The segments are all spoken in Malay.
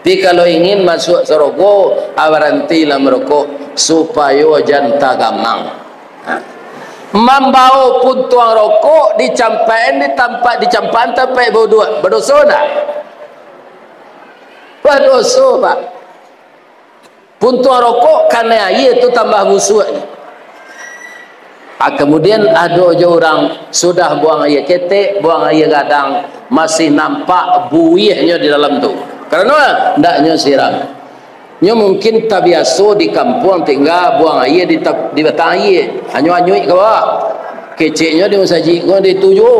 Tapi kalau ingin masuk serogo, awarantilah merokok supaya janta gamang. Membau pun tuang rokok dicampain di tempat dicampain sampai berdua. Berdosa tak? Berdosa pak. Pun tuang rokok karena air itu tambah busuk. Kemudian ada je orang sudah buang air ketek, buang air gadang, masih nampak buihnya di dalam tu. Karena ndaknya siram. Nya mungkin tak biasa di kampung tinggal buang air di batang air. Anyu-anyu ke bawah. Keciknya di masjid kau dituju.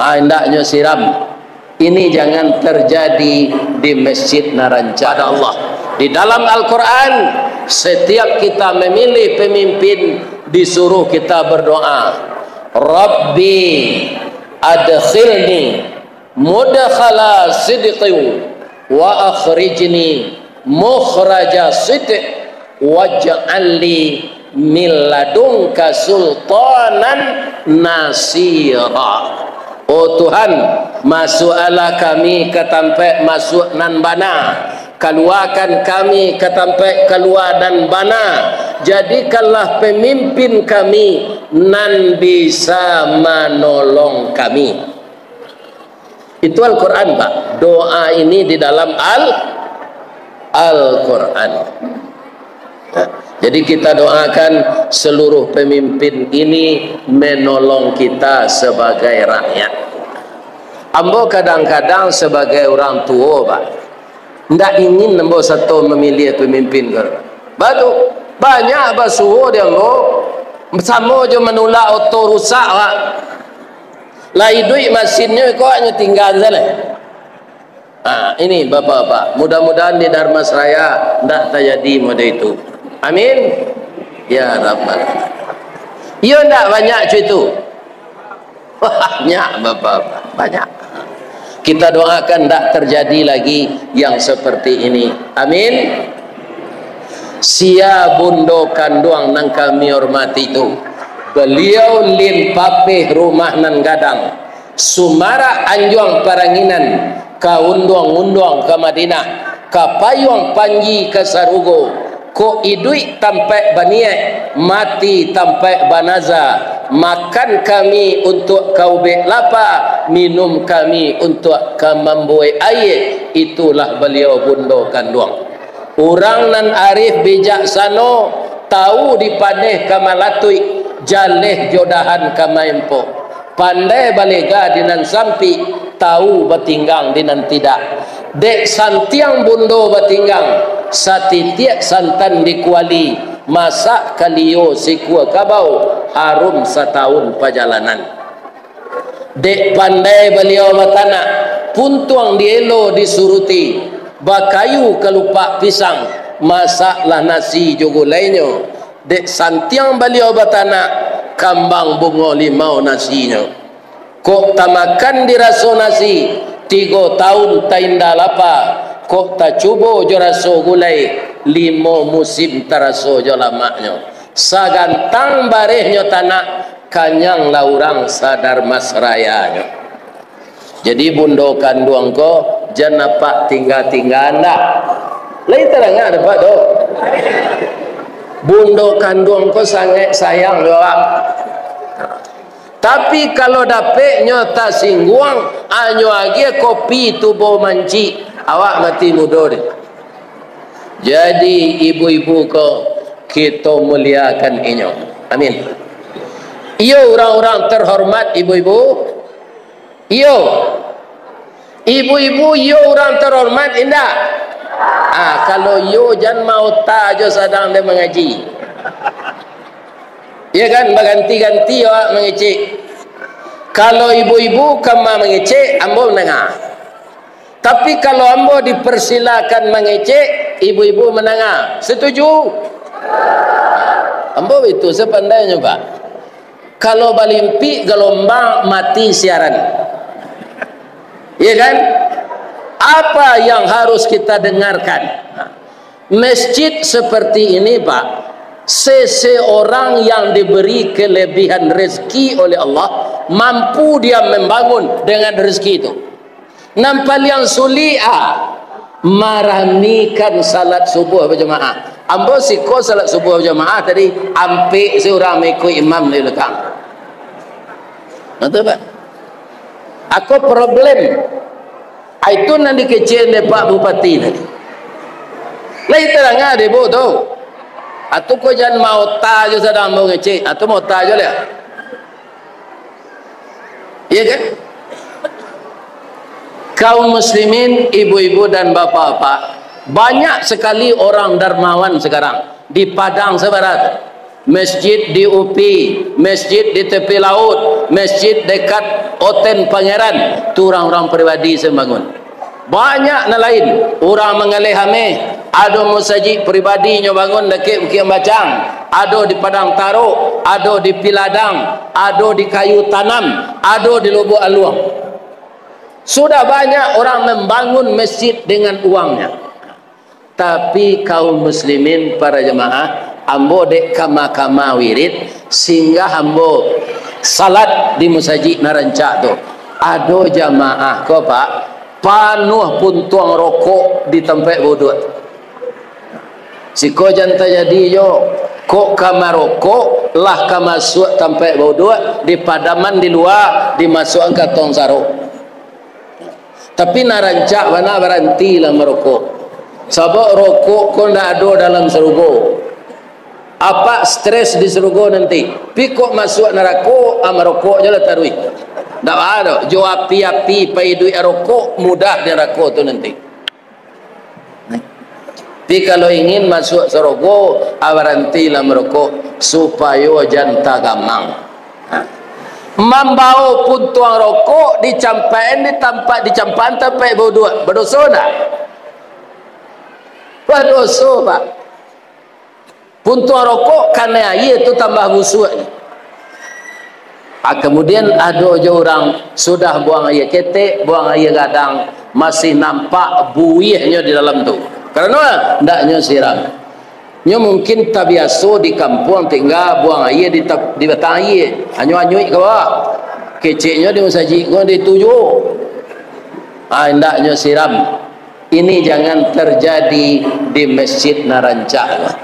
Ndaknya siram. Ini jangan terjadi di Masjid Narancah. Pada Allah. Di dalam Al-Quran, setiap kita memilih pemimpin disuruh kita berdoa. Rabbi adkhilni mudkhala sidqin wa akhrijni mukhraja sidq waj'alni min ladunka sultanan nasira. Oh Tuhan, masuklah kami ke tempat masuk nan bana, keluarkan kami ke tempat keluar dan bana, jadikanlah pemimpin kami nan bisa menolong kami. Itu Al-Quran Pak. Doa ini di dalam Al-Quran. Jadi kita doakan seluruh pemimpin ini menolong kita sebagai rakyat. Ambo kadang-kadang sebagai orang tua Pak, tidak ingin nombor satu memilih pemimpin. Batu banyak basuh dia ambo sama je menolak auto rusak Pak. Lai duit mesinnya kok hanya tinggal sana. Ini bapak-bapak, mudah-mudahan di Dharmasraya tidak terjadi model itu. Amin. Ya Rabbal. Ya tidak banyak itu. Banyak bapak-bapak, banyak. Kita doakan tidak terjadi lagi yang seperti ini. Amin. Sia bundo kanduang nang kami hormati itu. Beliau lin papih rumah nan gadang. Sumara anjuang paranginan. Ka unduang-unduang ke Madinah. Ka payung panji ke Sarugo. Ko idui tampai baniai, mati tampai banaza. Makan kami untuk kau lapa, minum kami untuk kau membuai air. Itulah beliau bundo kanduang. Orang nan arif bijaksana, tahu dipaneh kamalatui, jaleh jodahan kamaempo. Pandai balega dinan sampi, tahu batinggang dinan tidak. Dek santiang bundo batinggang, satitiak santan dikuali, masak kaliyo sikua kabau, harum setahun perjalanan. Dek pandai beliau batana, puntuang dielo disuruti, bakayu kelupak pisang, masaklah nasi jogo lainnya. Dek santiang beliau batana, kambang bungo limau nasinya. Kok tamakan diraso nasi 3 tahun tainda lapa. Kok tak cubo jo raso gulai 5 musim taraso jo lamaknya. Sagantang barehnya tanah kanyang laurang sadar masrayanya. Jadi bundo kanduang ko jangan pak tinggal-tinggal anda. Lain terang ada pak do. Bundo kandung ko sangat sayang doang. Tapi kalau dapetnya tak singguang, anyo lagi kopi tu bau manci, awak mati muda deh. Jadi ibu-ibu ko kita muliakan inyo. Amin. Iyo orang-orang terhormat ibu-ibu. Iyo. Ibu-ibu iyo orang terhormat indah. Kalau yo jangan mau tajo sedang dia mengaji. Ya kan berganti-ganti awak mengecek. Kalau ibu-ibu kama mengecek, ambo menengah. Tapi kalau ambo dipersilakan mengecek, ibu-ibu menengah. Setuju? Ambo itu sepandainya Pak. Kalau balimpi gelombang mati siaran. Ya kan? Apa yang harus kita dengarkan? Masjid seperti ini Pak, seseorang yang diberi kelebihan rezeki oleh Allah, mampu dia membangun dengan rezeki itu. Nampak yang sulia, maramikan salat subuh berjemaah. Ambo siko salat subuh berjemaah tadi ampe seorang mengikut imam di belakang. Betul Pak? Aku problem. Itu nanti kecil ni Pak Bupati tadi. Lai terang ada bu tu. Atau kau jangan mau tahu sedang mau ngecek. Atau mau tahu je lah. Iya kan? Kaum muslimin, ibu-ibu dan bapak-bapak, banyak sekali orang dermawan sekarang di Padang sebarat, masjid di UPI, masjid di tepi laut, masjid dekat Oten Pangeran, tu orang-orang pribadi sembangun. Banyak na lain orang mengalihame, ada masjid pribadi nyo bangun dekat Bukit Bacang, ada di Padang Taruk, ada di Piladang, ada di Kayu Tanam, ada di Lubuk Aluang. Sudah banyak orang membangun masjid dengan uangnya. Tapi kaum muslimin para jemaah, ambo dek kama-kama wirid sehingga ambo salat di masjid Narancak tu. Ada jemaah ko Pak, panuh pun tuang rokok di tempat wuduk. Siko janta jadi yo, kok kamar rokok lah kamasuk tempat wuduk di padaman di luar dimasukkan ke tong sarung. Tapi Narancak mana berhenti lah merokok. Sebab rokok kau tidak ada dalam serugo. Apa stres di serugo nanti? Pikok masuk neraka, merokok je lah tarui. Tak ada. Jo api-api pai duit rokok mudah di neraka tu nanti. Tapi kalau ingin masuk serugo, berhenti lah merokok supaya janta gamang. Membau pun tuang rokok dicampain di tempat dicampain tempat berdua berdosa tak? Berdosa Pak. Pun tuang rokok karena air tu tambah busuk. Kemudian ada je orang sudah buang air ketek, buang air gadang, masih nampak buihnya di dalam tu. Kerana ndaknya siram. Nyo mungkin tak biasa di kampung tinggal buang air di batang air. Anyu-anyu ke bawah. Keciknya di masjid kau dituju. Hendaknya siram. Ini jangan terjadi di Masjid Narancak.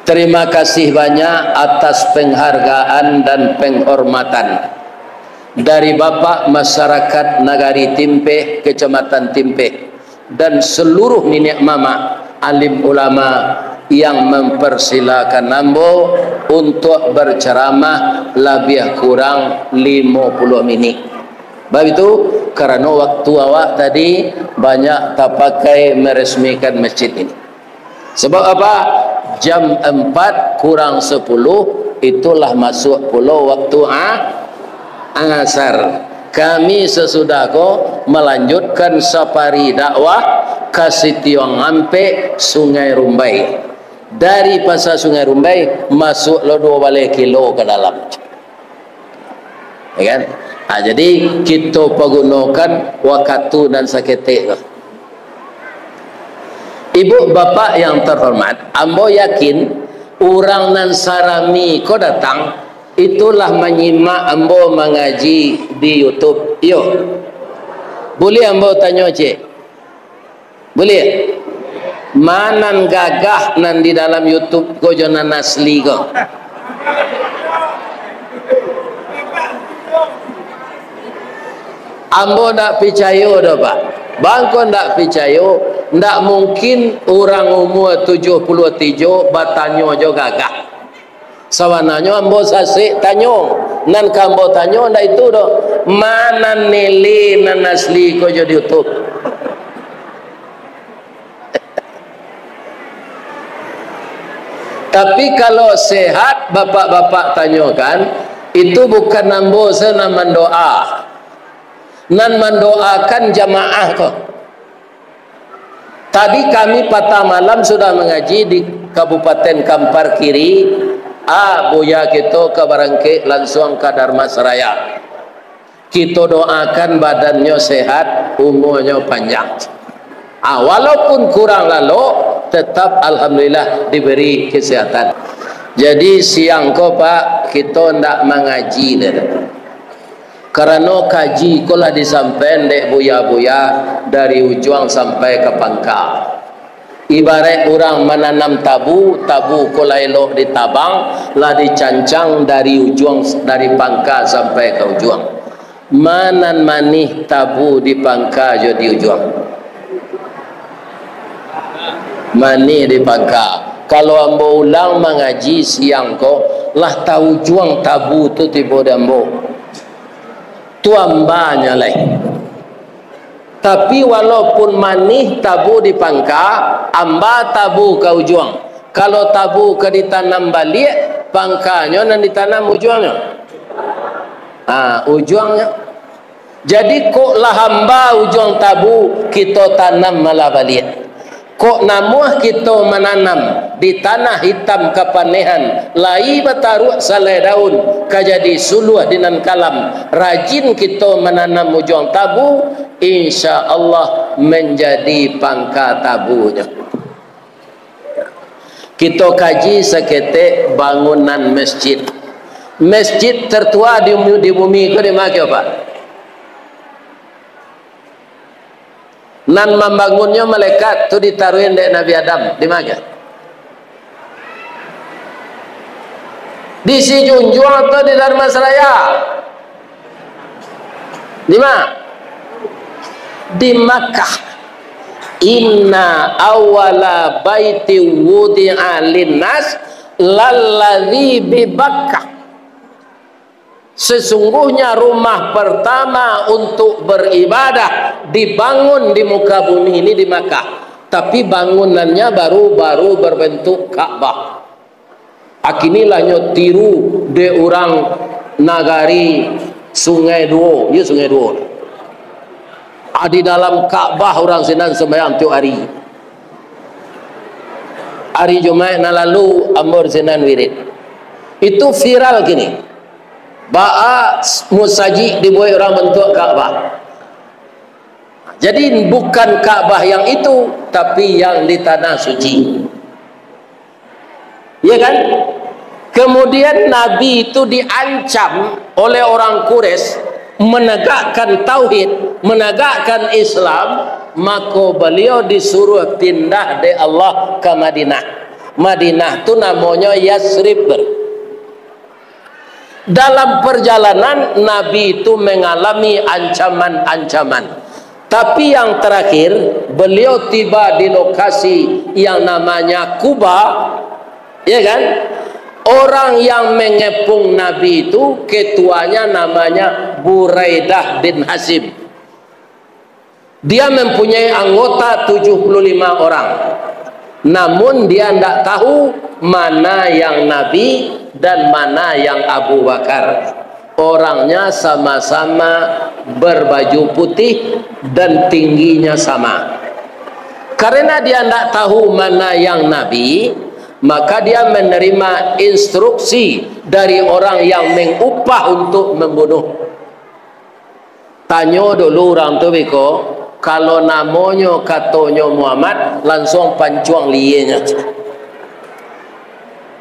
Terima kasih banyak atas penghargaan dan penghormatan dari Bapak Masyarakat Nagari Timpeh, Kecamatan Timpeh, dan seluruh nenek mama alim ulama yang mempersilakan ambo untuk berceramah lebih kurang 50 minit. Sebab itu karena waktu awak tadi banyak tak pakai meresmikan masjid ini. Sebab apa? Jam 4 kurang 10 itulah masuk pulau waktu asar. Kami sesudah ko melanjutkan safari dakwah ke Sitiong Ampe Sungai Rumbai. Dari pasar Sungai Rumbai masuk lo 2 balai kilo ke dalam. Ya kan? Jadi kita pergunakan waktu dan saketek. Ibu bapa yang terhormat, ambo yakin orang nan sarami ko datang itulah menyimak ambo mengaji di YouTube. Yo. Boleh ambo tanya cik? Boleh? Manan gagah nan di dalam YouTube ko jonan asli ko? Ambo tak percaya dah Pak. Bangko tak percaya, tak mungkin orang umur 73 bertanya juga gagah. Sawananya ambo sasik tanya, nan kambo tanya ndak itu dah. Mana nilai nan asli ko jadi YouTube? Tapi kalau sehat bapak-bapak tanyakan, itu bukan ambo senang mendoa. Nan mendoakan jamaah kok. Tadi kami patah malam sudah mengaji di Kabupaten Kampar Kiri. Boya kita ke Barangke langsung ke Dharmasraya. Kita doakan badannya sehat, umurnya panjang. Walaupun kurang lalu, tetap alhamdulillah diberi kesehatan. Jadi siang kok Pak, kita hendak mengaji dah. Karena kaji kolah disampai dek buya-buya dari ujung sampai ke pangkal. Ibarat orang menanam tabu, tabu kolah elok ditabang, lah dicancang dari ujung, dari pangkal sampai ke ujung. Manan manih tabu di pangkal jo di ujung. Manih di pangkal. Kalau ambo ulang mengaji siang ko, lah tahu juang tabu tu tiba dambo. Tu ambanya lah. Tapi walaupun manih tabu di pangka, amba tabu ke ujung. Kalau tabu ke ditanam balik, pangkanya dan ditanam ujungnya. Ujungnya. Jadi kok lah hamba ujung tabu kita tanam malah balik. Kok namuah kita menanam di tanah hitam kepanehan lai bataruak salai daun kajadi suluh dinan kalam, rajin kita menanam ujung tabu, insya Allah menjadi pangka tabunya. Kita kaji seketik bangunan masjid. Masjid tertua di bumi ke di mana Pak? Nan membangunnya malaikat tu ditaruhin dek Nabi Adam di mana? Di si Junjung atau di Dharmasraya? Di mana? Di Makkah. Inna awala baiti wudi'a linnas lalladzi bi Bakkah. Sesungguhnya rumah pertama untuk beribadah dibangun di muka bumi ini di Makkah. Tapi bangunannya baru berbentuk Ka'bah. Akinilah tiru de orang nagari Sungai Duo, ya Sungai Duo. Di dalam Ka'bah orang senang sembahyang tiap hari. Hari Jumat na lalu amor senan wirid. Itu viral gini. Ba'a musaji dibuat orang bentuk Ka'bah. Jadi bukan Ka'bah yang itu, tapi yang di tanah suci. Ya kan? Kemudian Nabi itu diancam oleh orang Quraisy menegakkan tauhid, menegakkan Islam, maka beliau disuruh pindah dari Allah ke Madinah. Madinah itu namanya Yasrib. Dalam perjalanan Nabi itu mengalami ancaman-ancaman. Tapi yang terakhir beliau tiba di lokasi yang namanya Kuba, ya kan? Orang yang mengepung Nabi itu ketuanya namanya Buraidah bin Hasim. Dia mempunyai anggota 75 orang. Namun dia tidak tahu mana yang Nabi dan mana yang Abu Bakar. Orangnya sama-sama berbaju putih dan tingginya sama. Karena dia tidak tahu mana yang Nabi, maka dia menerima instruksi dari orang yang mengupah untuk membunuh. Tanya dulu orang tu beko, kalau namanya katanya Muhammad, langsung pancuang liyenya.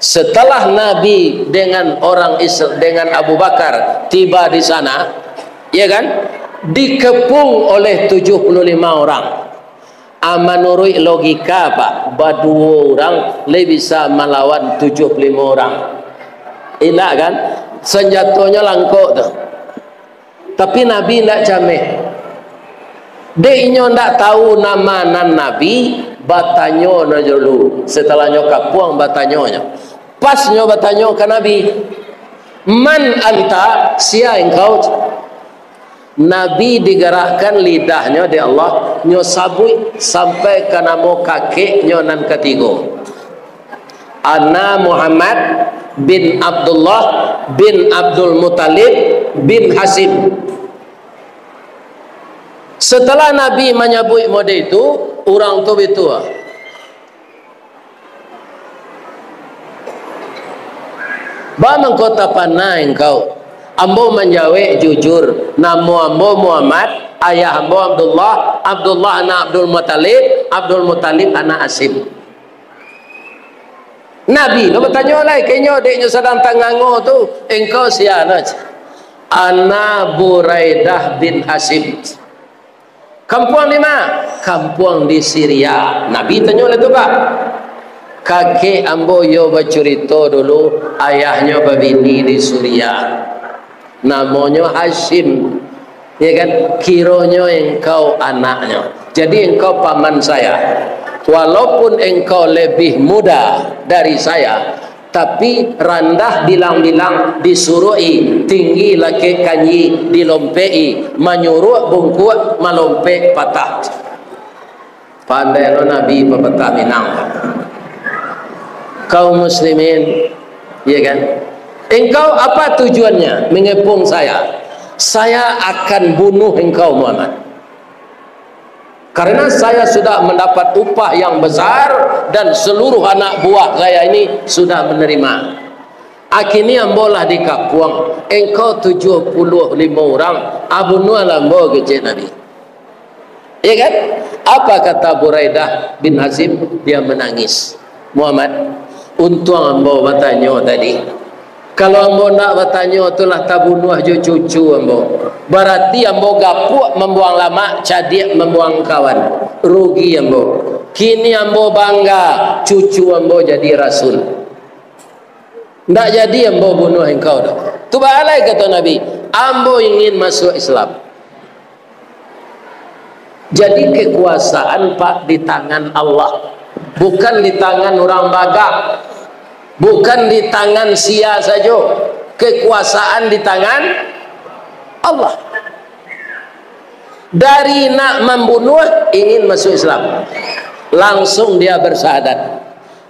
Setelah Nabi dengan orang Islam, dengan Abu Bakar tiba di sana, ya kan, dikepung oleh 75 orang. Menurut logika Pak, berdua orang lebih bisa melawan 75 orang. Enak kan? Senjatanya langkok tu. Tapi Nabi tidak cameh. Dia tidak tahu nama Nabi, batanyo dulu. Setelahnya kapuang batanyonya. Pasnya batanyo ke Nabi. Man anta, sia engkau? Nabi digerakkan lidahnya di Allah, nyo sabui sampai ke nama kakeknya nan ketiga. Ana Muhammad bin Abdullah bin Abdul Muttalib bin Hasim. Setelah Nabi menyebut mode itu, orang tu betul. Bagaimana kota panah engkau? Ambo menjawab jujur, nama ambo Muhammad, ayah ambo Abdullah, Abdullah anak Abdul Muttalib, Abdul Muttalib anak Asim. Nabi lo bertanya lagi, kayaknya adiknya sedang tangango tu, engkau siapa? Ana Buraidah bin Hasim. Kampung di mana? Kampung di Syria. Nabi tanya lah tu Pak. Kakek ambo yo bercerita dulu ayahnya berbini di Syria. Namanya Hashim. Ya kan? Kiranya engkau anaknya. Jadi engkau paman saya. Walaupun engkau lebih muda dari saya, tapi rendah bilang-bilang disuruhi, tinggi laki kanyi dilompei, menyuruh bungkuk melompek patah. Pandai lo Nabi pepatah Minang. Kaum muslimin, ya kan? Engkau apa tujuannya mengepung saya? Saya akan bunuh engkau Muhammad. Karena saya sudah mendapat upah yang besar dan seluruh anak buah saya ini sudah menerima. Akhirnya ambolah di kapuang. Engkau 75 orang. Abu Nu'alam bawa kecil Nabi. Ya kan? Apa kata Buraidah bin Hasim? Dia menangis. Muhammad, untung ambo bertanya tadi. Kalau ambo nak bertanya itulah tabunuh je cucu ambo. Berarti ambo gapuk membuang lama, cadik membuang kawan. Rugi ambo. Kini ambo bangga cucu ambo jadi rasul. Tak jadi ambo bunuh engkau dah. Tu balai kata Nabi. Ambo ingin masuk Islam. Jadi kekuasaan Pak di tangan Allah. Bukan di tangan orang bagak. Bukan di tangan sia saja. Kekuasaan di tangan Allah. Dari nak membunuh ingin masuk Islam, langsung dia bersyahadat.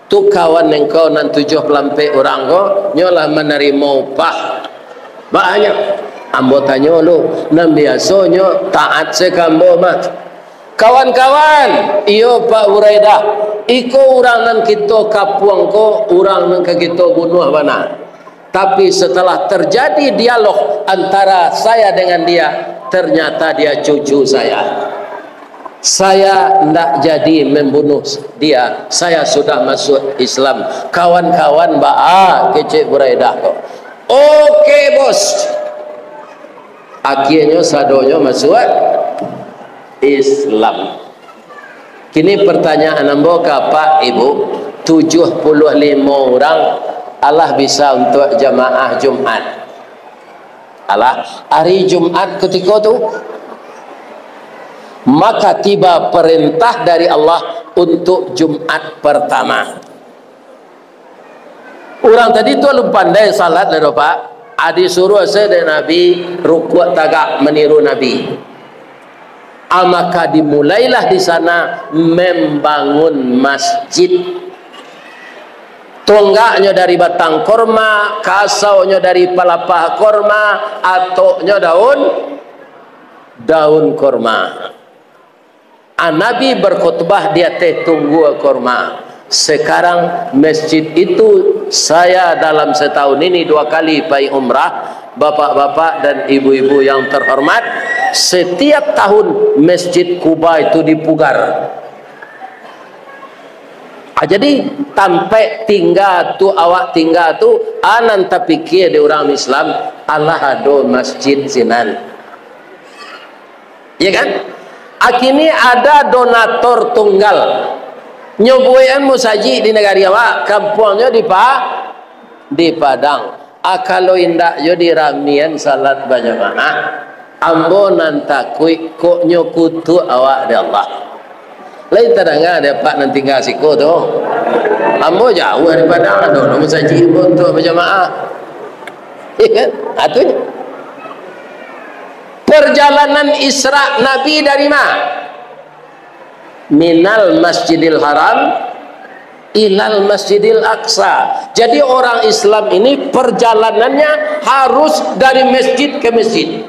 Tu kawan engkau nan 7 pelampai orang kau nyolah menerima upah banyak. Ambo tanya lu, nan biasanya taat sekambo mah. Kawan-kawan, iyo Pak Buraidah, iko orang nan kita kapuang ko, orang nan kita bunuh mana. Tapi setelah terjadi dialog antara saya dengan dia, ternyata dia cucu saya. Saya tidak jadi membunuh dia. Saya sudah masuk Islam. Kawan-kawan ba'a kecik Buraidah kok. Oke bos. Akhirnya sadonya masuk Islam. Kini pertanyaan ambo ke Pak Ibu, 75 orang Allah bisa untuk jamaah Jumat. Allah hari Jumat ketika tu maka tiba perintah dari Allah untuk Jumat pertama. Orang tadi tu lu pandai salat dah Pak. Adi suruh saya dan Nabi rukuk tagak meniru Nabi. Maka dimulailah di sana membangun masjid. Tonggaknya dari batang korma, kasaunya dari pelepah korma, atoknya daun korma. Nabi berkhutbah dia tunggu korma. Sekarang masjid itu saya dalam setahun ini 2 kali pergi umrah. Bapak-bapak dan ibu-ibu yang terhormat, setiap tahun Masjid Kuba itu dipugar. Jadi sampai tinggal tu awak tinggal tu anan tapi kia di orang Islam Allah ada masjid sinan. Ya kan? Akhirnya ada donator tunggal. Nyobuan musaji di negara awak, kampungnya di Padang. Kalau indak yo di ramian salat berjamaah, ambo nantakui kok nyokutu awak de Allah. Lain tadanga ada Pak nanti tinggal siko tu. Ambo jauh daripada ada musaji untuk berjamaah. Iya, atunya. Perjalanan Isra Nabi dari mana? Minal Masjidil Haram ilal Masjidil Aqsa. Jadi orang Islam ini perjalanannya harus dari masjid ke masjid.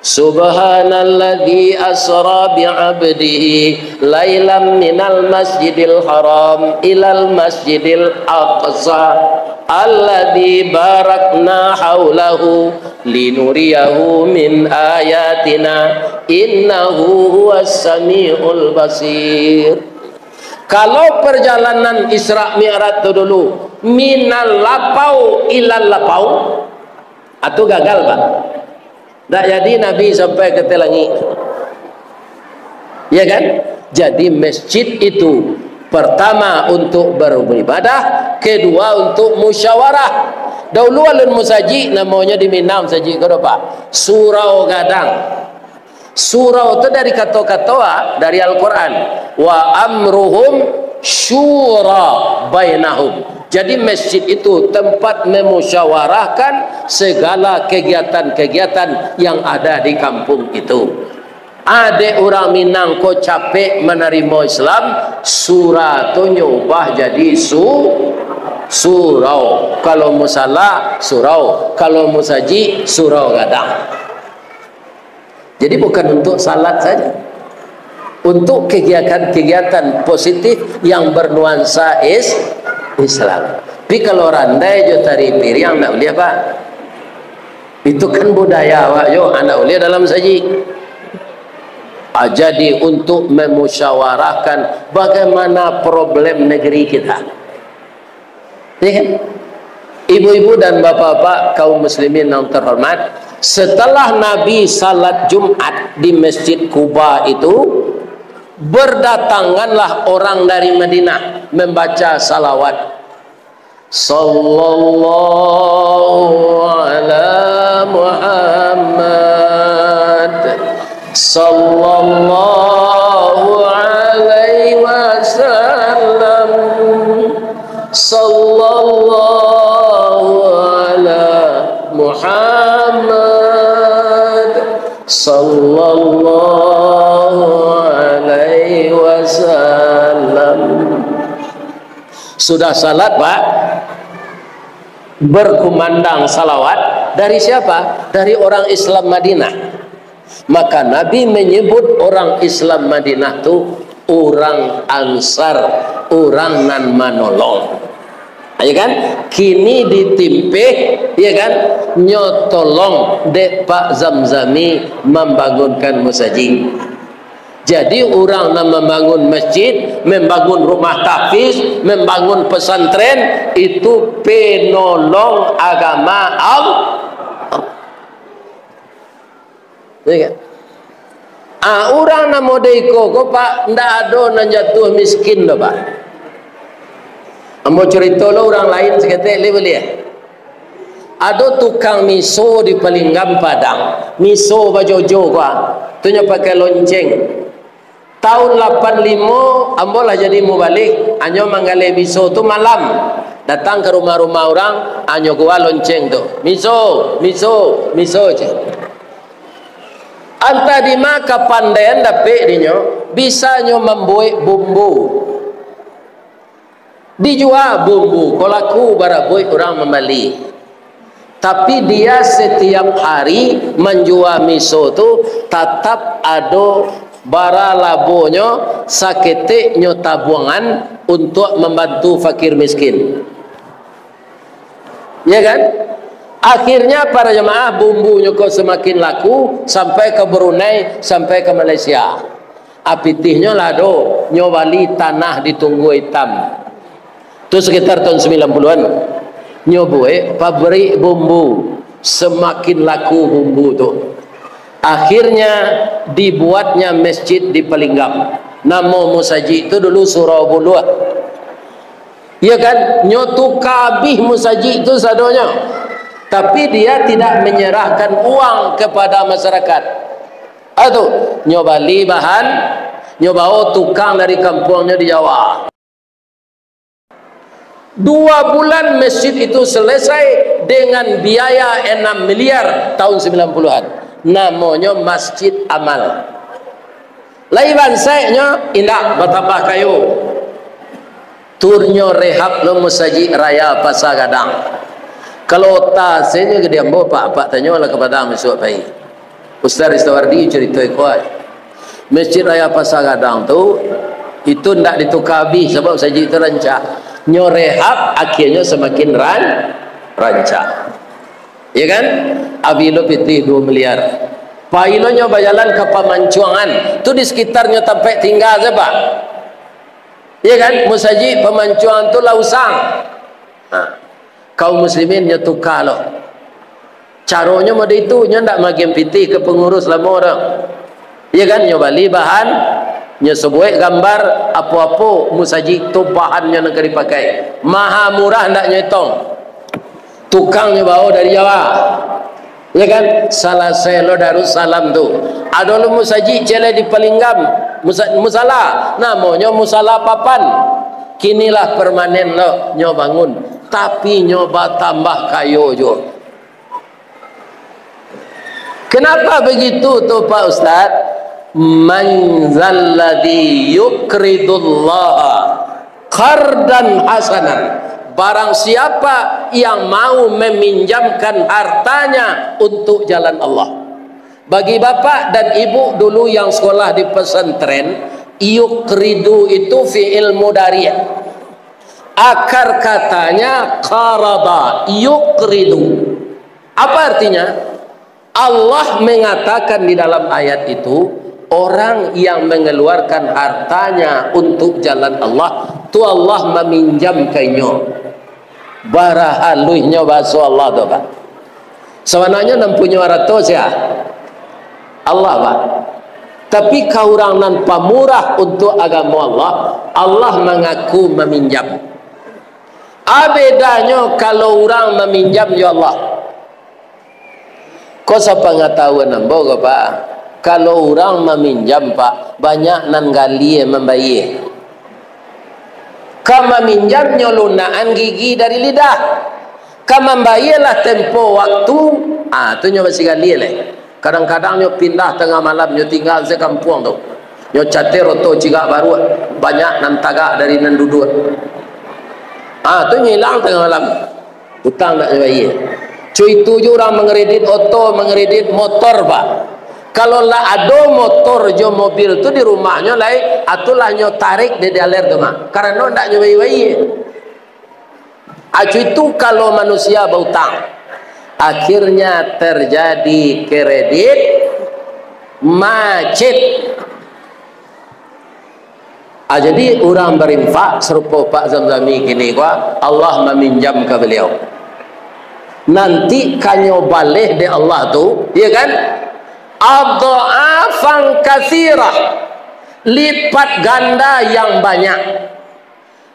Subhanalladzi asra bi'abdihi lailam minal Masjidil Haram ilal Masjidil Aqsa alladzi barakna haulahu linuriyahu min ayatina innahu huwas samiul basir. Kalau perjalanan Isra Mi'raj itu dulu minal lapau ilal lapau, Atau gagal Pak? Tak jadi Nabi sampai ke langit. Ya kan? Jadi masjid itu pertama untuk beribadah, kedua untuk musyawarah. Dahulu alun musaji namanya di Minang saji kau Pak. Surau Gadang. Surau itu dari kata-kata dari Al-Quran. Wa amruhum syura bainahum. Jadi masjid itu tempat memusyawarahkan segala kegiatan-kegiatan yang ada di kampung itu. Ada orang Minang kok capek menerima Islam, surau tu nyubah jadi surau. Kalau musala surau, kalau musaji surau Gadang. Jadi bukan untuk salat saja, untuk kegiatan-kegiatan positif yang bernuansa Islam. Tapi kalau randai jo tari piring tak boleh Pak. Itu kan budaya Pak. Yo anda boleh dalam saji. Jadi untuk memusyawarahkan bagaimana problem negeri kita. Ya kan? Ibu-ibu dan bapak-bapak kaum muslimin yang terhormat, setelah Nabi salat Jumat di Masjid Quba itu, berdatanganlah orang dari Madinah membaca salawat. Sallallahu ala Muhammad, sallallahu alaihi wasallam, sallallahu ala Muhammad, sallallahu alaihi wasallam. Sudah salat Pak, berkumandang salawat dari siapa? Dari orang Islam Madinah. Maka Nabi menyebut orang Islam Madinah itu orang Ansar, orang nan manolong. Ya kan? Kini ditimpe, ya kan? Nyotolong dek Pak Zamzami membangunkan masjid. Jadi orang yang membangun masjid, membangun rumah tahfiz, membangun pesantren, itu penolong agama Allah. Ya kan? Orang yang modeko kok Pak, ndak ada yang jatuh miskin loh Pak. Ambo cerita lo orang lain seketik boleh ya. Ada tukang miso di Palinggam Padang, miso bajojo Pak, tu nya pakai lonceng. Tahun 85 ambo lah jadi mau balik, anyo manggale miso tu malam. Datang ke rumah-rumah orang, anyo gua lonceng tu. Miso je. Anta di maka pandaian dapet dinyo, bisa nyo membuat bumbu. Dijual bumbu, kalau aku baraboy orang membeli. Tapi dia setiap hari menjual miso tu tetap ada bara labonyo saketeknyo tabungan untuk membantu fakir miskin. Ya kan? Akhirnya para jemaah bumbunya kok semakin laku sampai ke Brunei, sampai ke Malaysia. Apitihnya lado nyobali tanah di Tunggu Hitam. Itu sekitar tahun 90-an. Nyoboe pabrik bumbu, semakin laku bumbu tu. Akhirnya dibuatnya masjid di Palinggam. Nama musaji itu dulu Surau Buluh. Ya kan? Nyotu kabih musaji itu sadonya. Tapi dia tidak menyerahkan uang kepada masyarakat. Atau nyobali bahan, nyobao tukang dari kampungnya di Jawa. 2 bulan masjid itu selesai dengan biaya 6 miliar tahun 90-an. Namanya Masjid Amal. Laiban saiknya indah bertambah kayu. Turnyo rehab lo musaji raya Pasar Gadang. Kalau tak saya ke dia pak tanyalah kepada mesuk pai. Ustaz Istawardi cerita kuat. Masjid raya Pasar Gadang tu itu ndak ditukabi sebab saji itu rancak. Nyorehab akhirnya semakin rancak. Ya kan? Abilo pitih 2 miliar. Pailonya berjalan ke Pemancuangan. Tu di sekitarnya tempat tinggal saja Pak. Ya kan? Musaji Pemancuangan tu Lausang. Kaum muslimin nya tukar loh. Caranya mode itu nya ndak makin pitih ke pengurus lama orang. Ya kan, nyo bali bahan, nyo sebuah gambar apa-apa musajik tu bahannya nak dipakai. Maha murah ndak nyo hitung. Tukangnya bawa dari Jawa. Ya kan, salah saya lo Darussalam tu. Ada lo musajik cele di Palinggam, musala. Namanya musala papan. Kinilah permanen lo nyo bangun. Tapi nyoba tambah kayu jo. Kenapa begitu tu Pak Ustaz? Man zalladhi yukridullaha qardan hasanan. Barang siapa yang mau meminjamkan hartanya untuk jalan Allah. Bagi bapak dan ibu dulu yang sekolah di pesantren, yukridu itu fi'il mudhari'. Akar katanya qarada, yukridu. Apa artinya? Allah mengatakan di dalam ayat itu, orang yang mengeluarkan hartanya untuk jalan Allah, tu Allah meminjamkannya. Barahaluhnya bahasa Allah tu Pak. Sebenarnya nan punya ratus ya Allah Pak. Tapi kau orang nan pamurah untuk agama Allah, Allah mengaku meminjam. Bedanya kalau orang meminjam ya Allah. Kau siapa pengetahuan nambo ke Pak? Kalau orang meminjam Pak, banyak nan gali membayar. Kau meminjam nyolunaan gigi dari lidah. Kau membayarlah tempo waktu. Tu nyo masih gali lah. Kadang-kadang nyo pindah tengah malam, nyo tinggal di kampung tu. Nyo cater oto cigak baru, banyak nan tagak dari nan duduk. Tu nyo hilang tengah malam. Utang tak nyo bayar. Cuy itu je orang mengeredit oto, mengeredit motor Pak. Kalau lah ada motor jo mobil tu di rumahnya lai, atulah nyo tarik di daler gemak. Karena ndak nyo bayi-bayi. Cuy itu kalau manusia berutang, akhirnya terjadi kredit macet. Jadi orang berinfak serupa Pak Zamzami gini gua, Allah meminjam ke beliau. Nanti kanyo balik di Allah tu, ya kan? Adha'afan katsirah, lipat ganda yang banyak.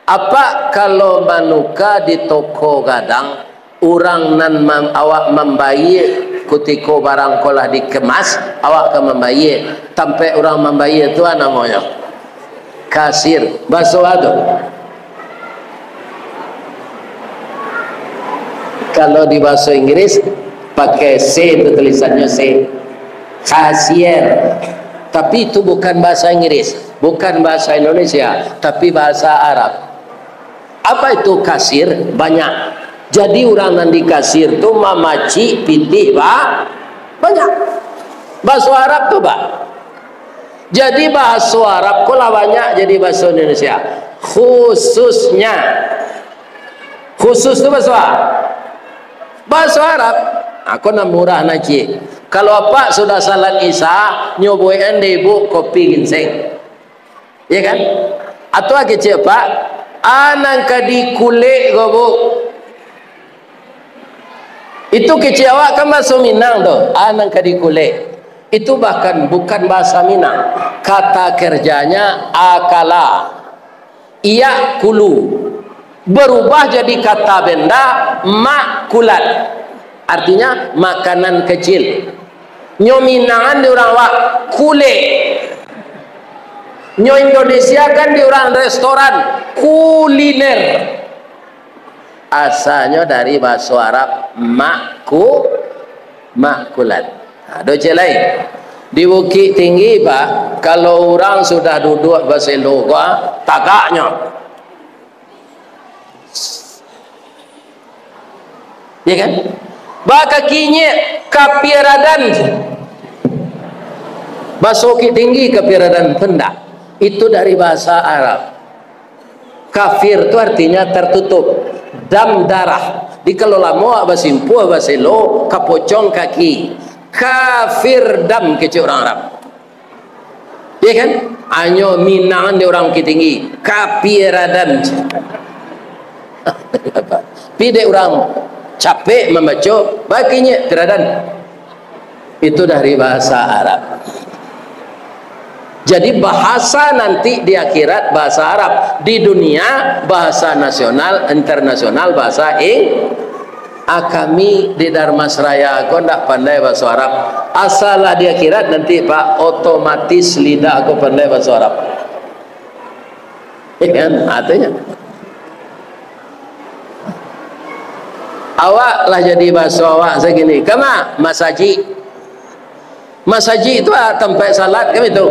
Apa kalau manuka di toko gadang, orang nan awak membayar ketika barang kolah dikemas, awak akan membayar. Sampai orang membayar tu namanya kasir. Bahasa tu. Kalau di bahasa Inggris pakai C, itu tulisannya C, kasir. Tapi itu bukan bahasa Inggris, bukan bahasa Indonesia, tapi bahasa Arab. Apa itu kasir? Banyak. Jadi orang yang di kasir itu mamaci pitih Pak, banyak. Bahasa Arab tuh Pak. Jadi bahasa Arab kalau banyak jadi bahasa Indonesia. Khusus itu bahasa Arab. Aku nak murah naci. Kalau apa sudah salat Isya, nyoboin deh ibu kopi ginseng, ya kan? Atau lagi cepat, anang kadi kulit gobo. Itu kecewa kan bahasa Minang tuh, anang kadi kulit. Itu bahkan bukan bahasa Minang. Kata kerjanya akala, iya kulu. Berubah jadi kata benda makulat, artinya makanan kecil. Nyominangan di orang wak kule, nyo Indonesia kan di orang restoran kuliner. Asalnya dari bahasa Arab makulat. Ada lain di Bukit Tinggi Pak, kalau orang sudah duduk bahasa Indonesia tagaknya. Ya kan? Baka kinya kapiradan. Bahasa Bukit Tinggi kapiradan pendak. Itu dari bahasa Arab. Kafir itu artinya tertutup. Dam darah. Di kalau lama basimpu baselo kapocong kaki. Kafir dam kecil orang Arab. Ya kan? Anyo minangan di orang Bukit Tinggi. Kapiradan. Pide orang capek membaca baginya tiradan. Itu dari bahasa Arab. Jadi bahasa nanti di akhirat bahasa Arab, di dunia bahasa nasional, internasional bahasa kami di Dharmasraya aku ndak pandai bahasa Arab. Asalah di akhirat nanti Pak, otomatis lidah aku pandai bahasa Arab. Ya kan? Artinya awak lah jadi bahasa awak segini. Kama masaji. Masaji itu tempat salat kan itu.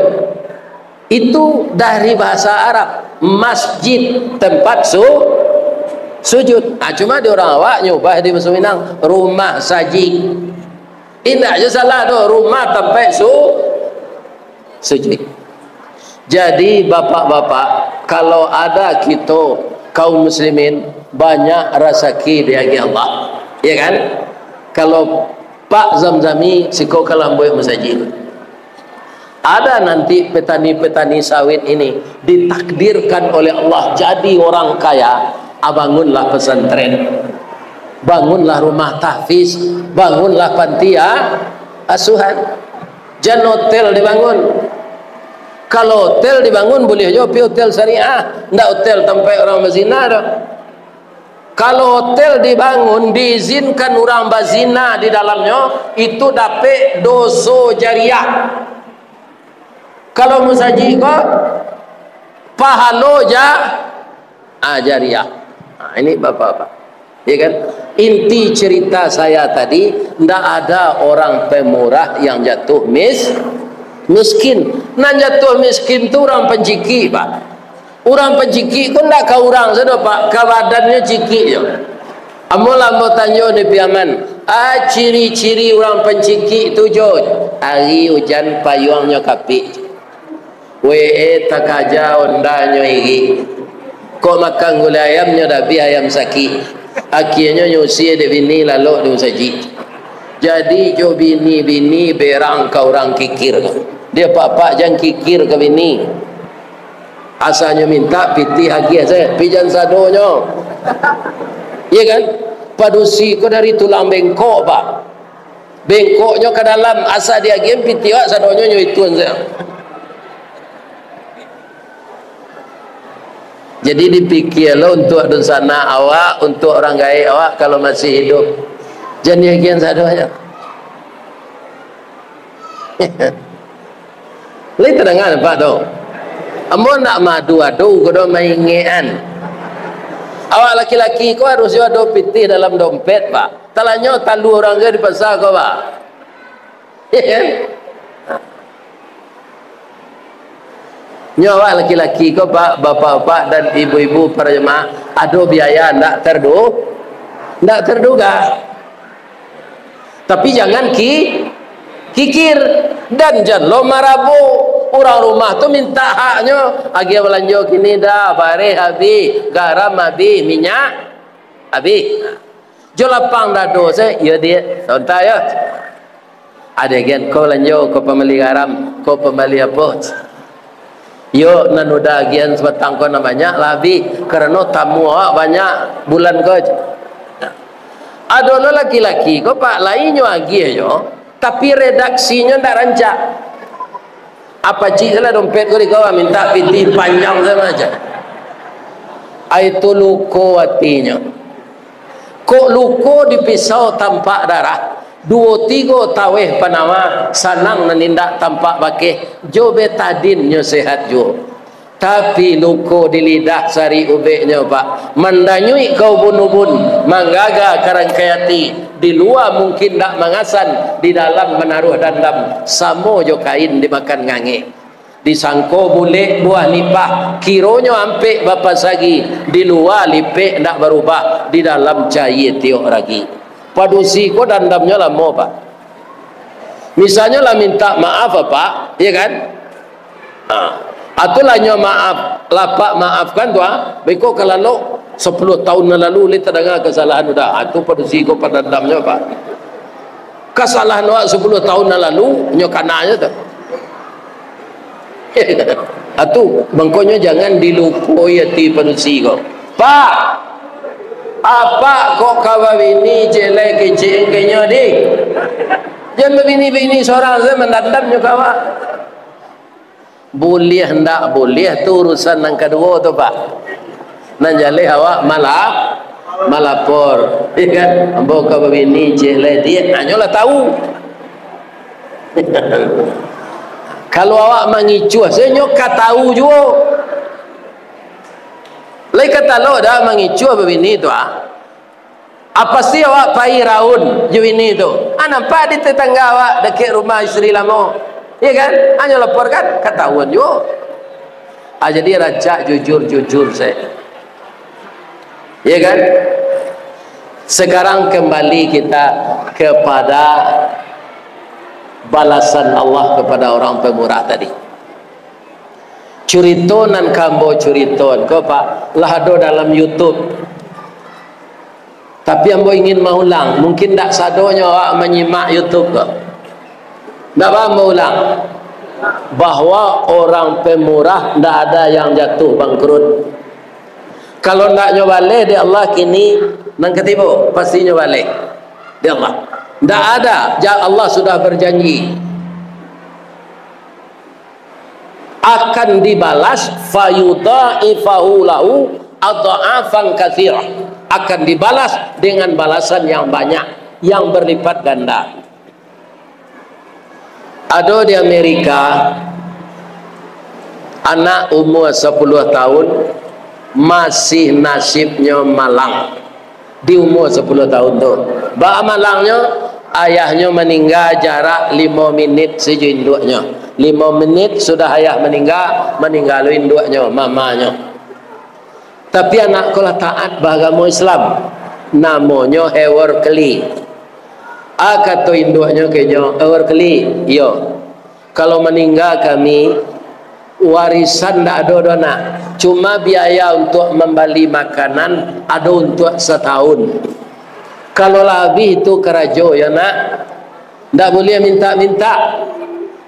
Itu dari bahasa Arab, masjid, tempat sujud. Cuma di orang awak nyubah di bahasa Minang rumah saji. Indah je salah tu, rumah tempat sujud. Jadi bapak-bapak, kalau ada kita kaum muslimin banyak rezeki dari Allah, ya kan? Kalau Pak Zamzami siko kalamboi masjid, ada nanti petani-petani sawit ini ditakdirkan oleh Allah jadi orang kaya, bangunlah pesantren, bangunlah rumah tahfiz, bangunlah panti asuhan, jangan hotel dibangun. Kalau hotel dibangun boleh aja hotel syariah, ndak hotel tempat orang berzina dah. Kalau hotel dibangun diizinkan orang berzina di dalamnya, itu dapat dosa jariah. Kalau musajid kok pahalo jariah. Ini bapak-bapak, ya kan? Inti cerita saya tadi, ndak ada orang pemurah yang jatuh miskin. Nan jatuh miskin tu orang penciki, Pak. Orang penciki pun ndak ke orang sudah, Pak. Ke badannya ciki je. Amolah mau tanya di piaman, ciri-ciri orang penciki tu jo. Hari hujan payungnya kapik. Tak aja ondanya iri. Kok makan gula ayamnya tapi ayam sakit. Akhirnya nyusi de bini lalu dia saji. Jadi jo bini berang ke orang kikir. Dia pak jangan kikir ke bini. Asalnya minta piti hagi saya, pijan sadonya. Iya kan? Padusi ko dari tulang bengkok, Pak. Bengkoknya ke dalam asal dia game piti wak sadonya nyuituan saya. Jadi dipikirlah untuk dosana awak, untuk orang gaib awak kalau masih hidup. Jangan yakin sadonya. Lain terdengar Pak tu. Ambo nak madu-adu kudu maingean. Awak laki-laki kau harus ada piti dalam dompet, Pak. Talanya talu orang ke di pasar kau, Pak. Ya kan? Nyawa laki-laki kau, Pak, bapak-bapak dan ibu-ibu para jemaah, ada biaya ndak terduga. Tapi jangan kikir dan jangan lo marabu. Orang rumah tu minta haknya, agi belanja kini dah, bare habis, garam habis, minyak habis. Jo lapang dah dosa, ya dia, contoh ya. Ada gen kau belanja, kau pembeli garam, kau pembeli apa? Yo nanuda gian sebatang kau namanya lebih karena tamu awak banyak bulan kau. Ada laki-laki kau Pak lainnya lagi yo, tapi redaksinya ndak rancak. Apa cik salah dompet kau kau minta piti panjang sama aja. Itu luko hatinya. Kok luko dipisau tampak darah. 2-3 taweh panama sanang nanindak tampak bakeh. Jo betadinnya sehat jo. Tapi luko di lidah sari ubeknya Pak. Mandanyui kau bunubun, manggaga karangkayati. Di luar mungkin tak mengasan, di dalam menaruh dandam. Samo jo kain dimakan ngange. Disangko boleh buah nipah, kironya ampe bapa sagi. Di luar lipek tak berubah, di dalam cair tiok lagi. Padusi ko dandamnya lama Pak. Misalnya lah minta maaf Pak, ya kan? Atulah nyo maaf, lapak maafkan tu beko kalau 10 tahun lalu kita dengar kesalahan udah, atu padusi ko padandamnya Pak. Kesalahan wa 10 tahun lalu nyo kananya tu. Atu bangkonya jangan dilupoi hati padusi ko. Pak, Apa kok kawa bini jelek kecil kenya di? Jangan bini seorang saya mendandam juga kawa. Boleh hendak boleh tu urusan yang kedua tu pak. Nan jale awak malapor, kan? Ambo kawa bini jelek dia, hanyalah tahu. Kalau awak mengicu, saya nyok tahu juga. Lai kata lo dah mengicu apa bini tu apa sih awak pai raun ju ini tu nampak di tetangga awak dekat rumah isteri lama, iya kan? Hanya lapor kan ketahuan juga. Jadi raja jujur saya, iya kan? Sekarang kembali kita kepada balasan Allah kepada orang pemurah tadi. Curitonan kambo curiton kau pak lahado dalam YouTube, tapi ambo ingin mengulang, mungkin tak sadonya awak menyimak YouTube kau. Tak apa mengulang bahwa orang pemurah tak ada yang jatuh bangkrut. Kalau tak nyoba le di Allah kini nang ketipu pasti nyoba le di Allah. Tak ada, Allah sudah berjanji akan dibalas fayudha'ifahu lahu adha'afan katsirah, akan dibalas dengan balasan yang banyak yang berlipat ganda. Ada di Amerika anak umur 10 tahun masih nasibnya malang di umur 10 tahun tu. Ba malangnya ayahnya meninggal jarak 5 minit saja induknya. 5 menit sudah ayah meninggalin induknya, mamanya. Tapi anak kalau taat beragama Islam, namanya Hewer Keli. Kata induknya kayaknya Hewer Keli, yo. Kalau meninggal kami warisan tak ada dona, cuma biaya untuk membeli makanan ada untuk setahun. Kalau lebih itu kerajo ya nak, tak boleh minta-minta.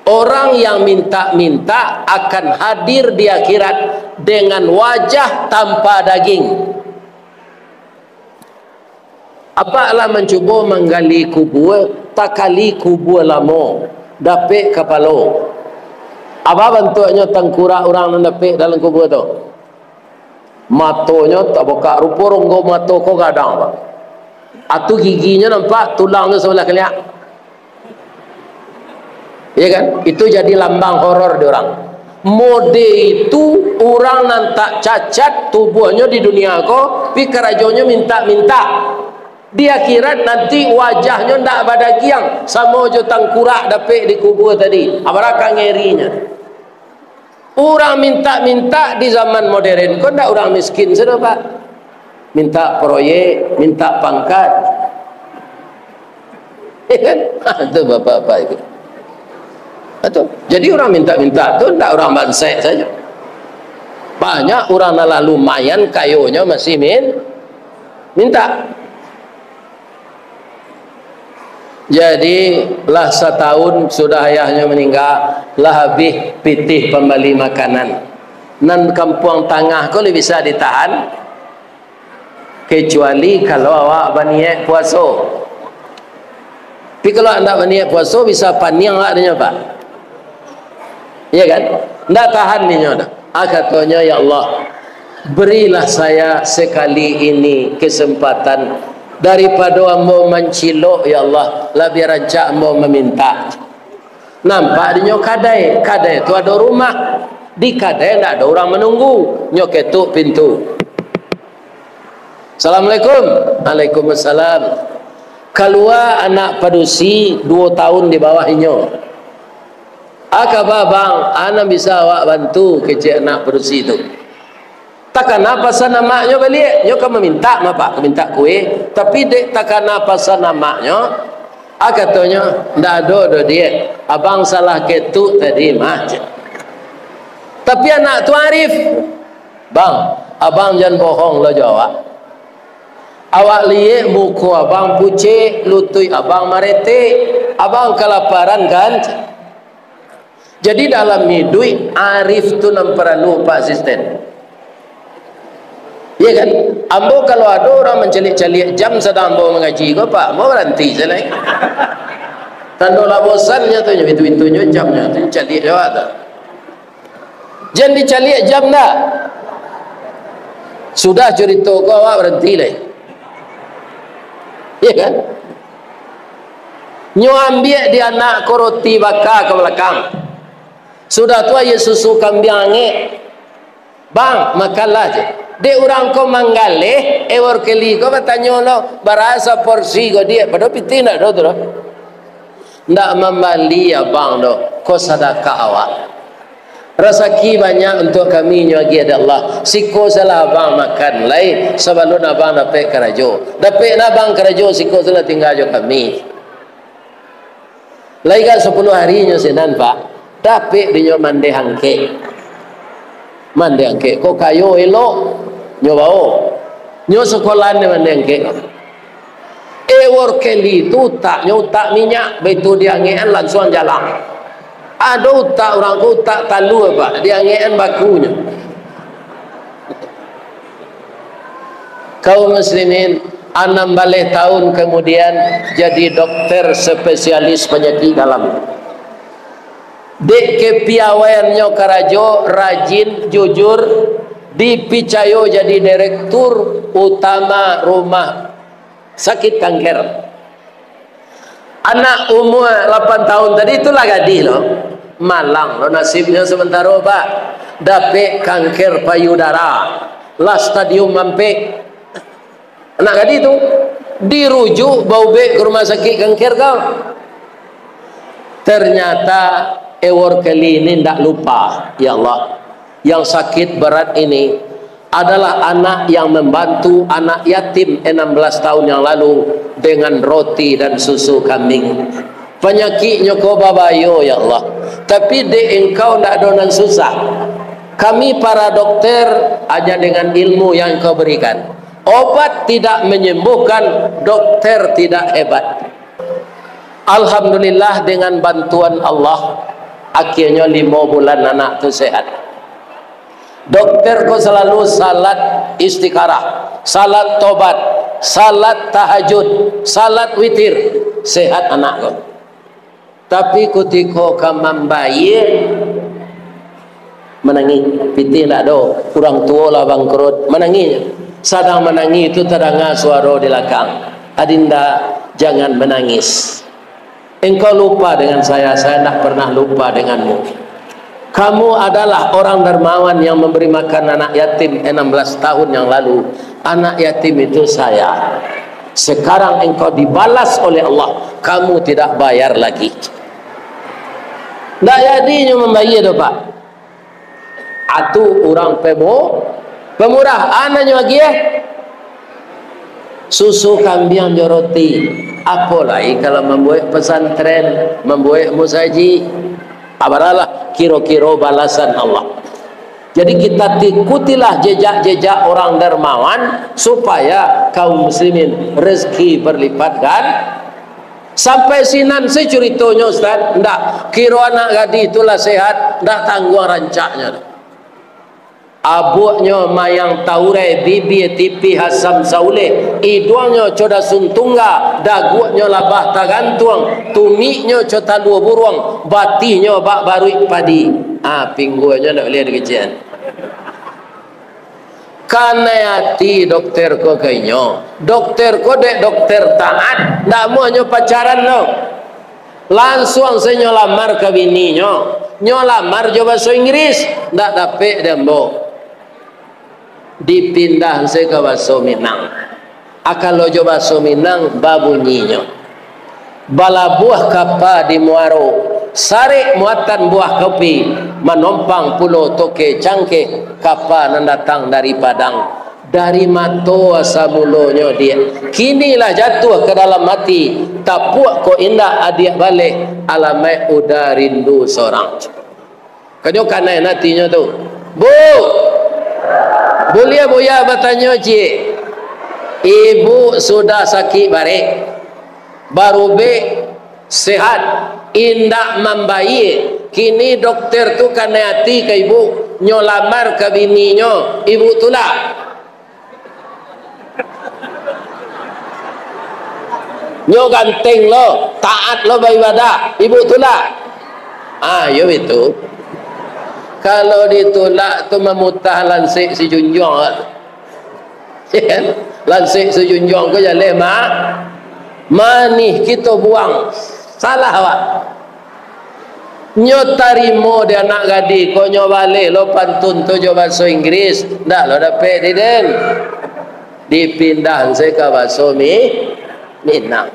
Orang yang minta-minta akan hadir di akhirat dengan wajah tanpa daging. Apalah mencuba menggali kubur, tak kali kubur lama, dapik kepala. Apa bentuknya tengkurak orang yang dapik dalam kubur tu? Matonya tak buka, rupa ronggo mato kau gadang apa? Atau giginya nampak, tulangnya sebelah keliak. Ya kan? Itu jadi lambang horor di orang. Mode itu orang yang tak cacat tubuhnya di dunia ko, tapi kerajonya minta-minta. Di akhirat nanti wajahnya tak ada giang, sama je tangkurak dapik di kubur tadi. Apakah ngerinya? Orang minta-minta di zaman modern, kau tak orang miskin sudah pak. Minta proyek, minta pangkat. Ya kan? Itu bapak-bapak itu. Betul. Jadi orang minta-minta tu tak orang bansai saja. Banyak orang lalu lumayan kayonya masih minta. Jadi lah setahun sudah ayahnya meninggal, lah habis pitih pembeli makanan. Nan kampung tengah kau bisa ditahan kecuali kalau awak berniat puasa. Tapi kalau anda berniat puasa bisa paniang lah adanya pak. Ya kan? Tidak tahan dia. Katanya, ya Allah, berilah saya sekali ini kesempatan daripada ambo mencilok, ya Allah, lebih rancak ambo meminta. Nampak dia kadai itu ada rumah. Di kadai tidak ada orang menunggu. Nyok ketuk pintu. Assalamualaikum. Waalaikumsalam. Keluar anak padusi 2 tahun di bawahnya. Akabah bang, anak bisa awak bantu kecik anak padusi itu. Takkan apa sana maknya balik, nyo kan meminta apa? Minta kue, tapi dek takkan apa sana maknya. Katanya ndak ada dia. Abang salah ketuk tadi mah. Tapi anak tu arif. Bang, abang jangan bohong lo jawab. Awak lihat muka abang pucet, lutut abang marete, abang kelaparan kan? Jadi dalam hidup arif tu nam perlu Pak Asisten. Ya kan? Ambo kalau ada orang mencalik-calik jam sedang ambo mengaji kau pak, ambo berhenti je lah. Tandolah bosannya tu, itu jamnya tu calik jawab tu. Jangan dicalik jam dah. Sudah cerita kau awak berhenti lah. Ya kan? Nyo ambil dia anak ko roti bakar ke belakang. Sudah tua ya susu kambing angin. Bang, makanlah je. Dia orang ko manggaleh, ewar keli ko bertanya lo, berasa porsi ko dia, pada piti nak do tu. Ndak membali abang do, ko sedekah awak. Rezeki banyak untuk kami nyagi ada Allah. Siko salah abang makan lai, sebelum abang dapat kerajo. Dapat abang kerajo siko salah tinggal jo kami. Lai kan 10 hari nyo senan pak, dapat dinyo mande hangke. Mande angke ko kayo elok nyo bau nyo sekolah ni mande angke keli tu tak nyo tak minyak begitu dia ngean langsung jalan ada utak orang ko tak talu apa dia ngean bakunya. Kaum muslimin 16 tahun kemudian jadi dokter spesialis penyakit dalam. Dek kepiawaiannya karajo rajin jujur dipicayo jadi direktur utama rumah sakit kanker. Anak umur 8 tahun tadi itulah gadis lo malang lo nasibnya sementara pak dapat kanker payudara lah stadium mampe. Anak gadis itu dirujuk bau be ke rumah sakit kanker kau. Ternyata ewar kali ini tidak lupa, ya Allah, yang sakit berat ini adalah anak yang membantu anak yatim 16 tahun yang lalu dengan roti dan susu kambing. Penyakitnya kau babayo, ya Allah, tapi de engkau tidak donan susah. Kami para dokter hanya dengan ilmu yang kau berikan. Obat tidak menyembuhkan, dokter tidak hebat. Alhamdulillah dengan bantuan Allah akhirnya 5 bulan anak tu sehat. Dokter ko selalu salat istikharah, salat tobat, salat tahajud, salat witir, sehat anak ko. Tapi ketika kamam bayi menangis, piti tak do, kurang tua lah bangkrut, menangis. Sedang menangis itu terdengar suara di belakang, Adinda jangan menangis. Engkau lupa dengan saya tidak pernah lupa denganmu. Kamu adalah orang dermawan yang memberi makan anak yatim 16 tahun yang lalu. Anak yatim itu saya. Sekarang engkau dibalas oleh Allah. Kamu tidak bayar lagi. Tak jadinya membayar tu pak. Atu orang pemurah. Anaknya lagi susu kambing joroti. Apa lagi kalau membuat pesantren, membuat musaji, abaralah kira-kira balasan Allah. Jadi kita ikutilah jejak-jejak orang dermawan supaya kaum muslimin rezeki berlipatkan. Sampai sinan saya ceritanya Ustaz, ndak kira anak gadis itulah sehat, ndak tanggung rancaknya. Abuaknya mayang taure bibi tipi hasam saule iduangnya coda suntungga daguaknya labah tagantuang tumiknya cota dua buruang batihnya bak barui padi pingguanya nak lihat kecian karena hati dokter ko kayaknya dokter ko dek dokter taat ndak mau hanya pacaran lo langsung saya nyolamar ke bininya nyolamar coba bahasa Inggris ndak dapet dembo dipindah saya ke bahasa Minang. Kalau coba bahasa Minang babunyinya bala buah kapa di Muaro sari muatan buah kopi menompang pulau toke cangke kapa datang dari Padang dari mato asa mulonya dia kinilah jatuh ke dalam mati tapuak ko indah adik balik alamai udah rindu seorang kanyo kanai natinya tu bu boleh boya bertanya cik ibu sudah sakit barik baru be sehat indak membaik kini dokter tu kena hati ke ibu nyolamar ke bininya ibu tulah Nyo ganteng lo, taat lo beribadah, ibu tolak. Yo itu. Kalau ditolak tu memutah lansik si junjung. Lansik si junjung ke jalan manih kita buang. Salah awak. Nyo tarimo dia anak gadi, kau nyo balik lo pantun tu jo bahasa Inggris. Ndak lo dapat diden. Dipindah saya ke bahasa Minang.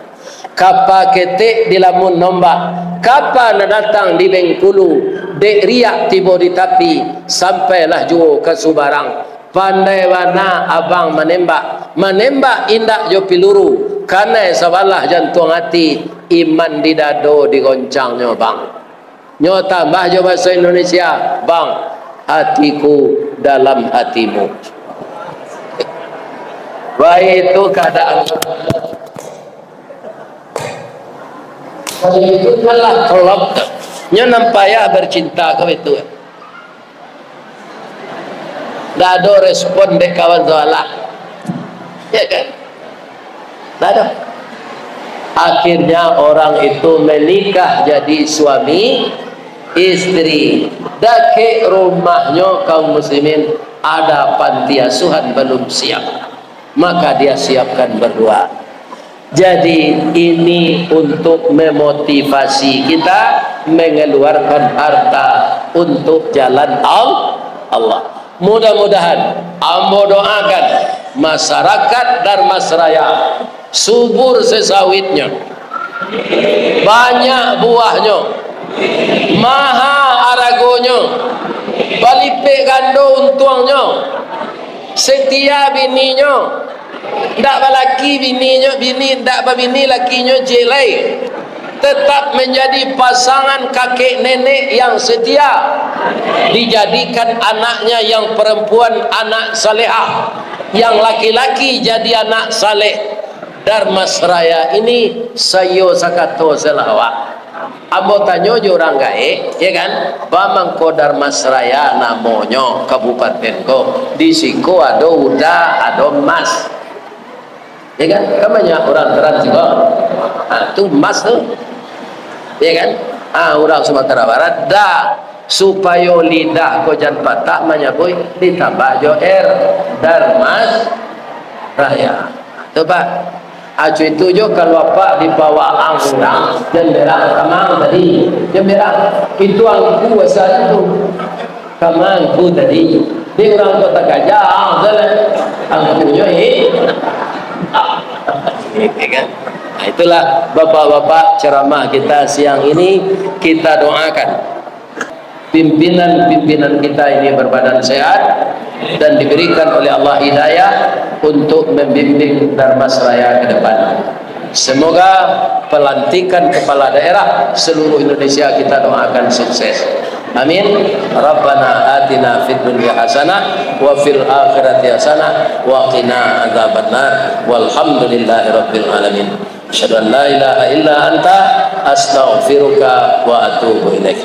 Kapa ketik di lamun nombak, kapa nak datang di Bengkulu, dek riak tiba di tapi, sampailah juo ke Subarang. Pandai mana abang menembak indak jo piluru, karena sabalah jantung hati, iman di dado digoncangnya bang. Nyo tambah jo bahasa Indonesia, bang, hatiku dalam hatimu. Baik itu keadaan. Kalau itu kalah kelop, nyo nampaya bercinta kau itu. Dah ada respon dek kawan zalah, ya kan? Dah ada. Akhirnya orang itu menikah jadi suami istri. Dake rumahnya kaum muslimin ada panti asuhan belum siap, maka dia siapkan berdua. Jadi ini untuk memotivasi kita mengeluarkan harta untuk jalan Allah. Mudah-mudahan ambo doakan masyarakat Darmasraya subur sesawitnya, banyak buahnya, maha aragonya, balipik gando untuangnya, setia bininya. Ndak balaki bininya, bini ndak babini lakinya jelai, tetap menjadi pasangan kakek nenek yang setia, dijadikan anaknya yang perempuan anak salehah, yang laki-laki jadi anak saleh. Darmasraya ini sayo sakato selawat. Ambo tanyo jo orang gae, ya kan? Bamangko Darmasraya namanya kabupaten ko. Di siko ada udah, ada emas. Ya kan? Kamanya orang Trans juga. Itu emas tuh. Ya kan? Orang Sumatera Barat dah supaya lidah ko jan patah menyabui ditambah jo Darmasraya. Coba acu itu jo kalau apa di bawah angkang jendela kamang tadi jendela itu angku asal itu kamangku tadi di orang kota Gajah angkunya Nah, itulah bapak-bapak ceramah kita siang ini. Kita doakan pimpinan-pimpinan kita ini berbadan sehat dan diberikan oleh Allah hidayah untuk membimbing Darmasraya ke depan. Semoga pelantikan kepala daerah seluruh Indonesia kita doakan sukses. Amin. Rabbana atina fid dunya hasanah wa fil akhirati hasanah wa qina adzabannar. Walhamdulillahi rabbil alamin. Asyhadu an la ilaha illa anta astaghfiruka wa atubu ilaik.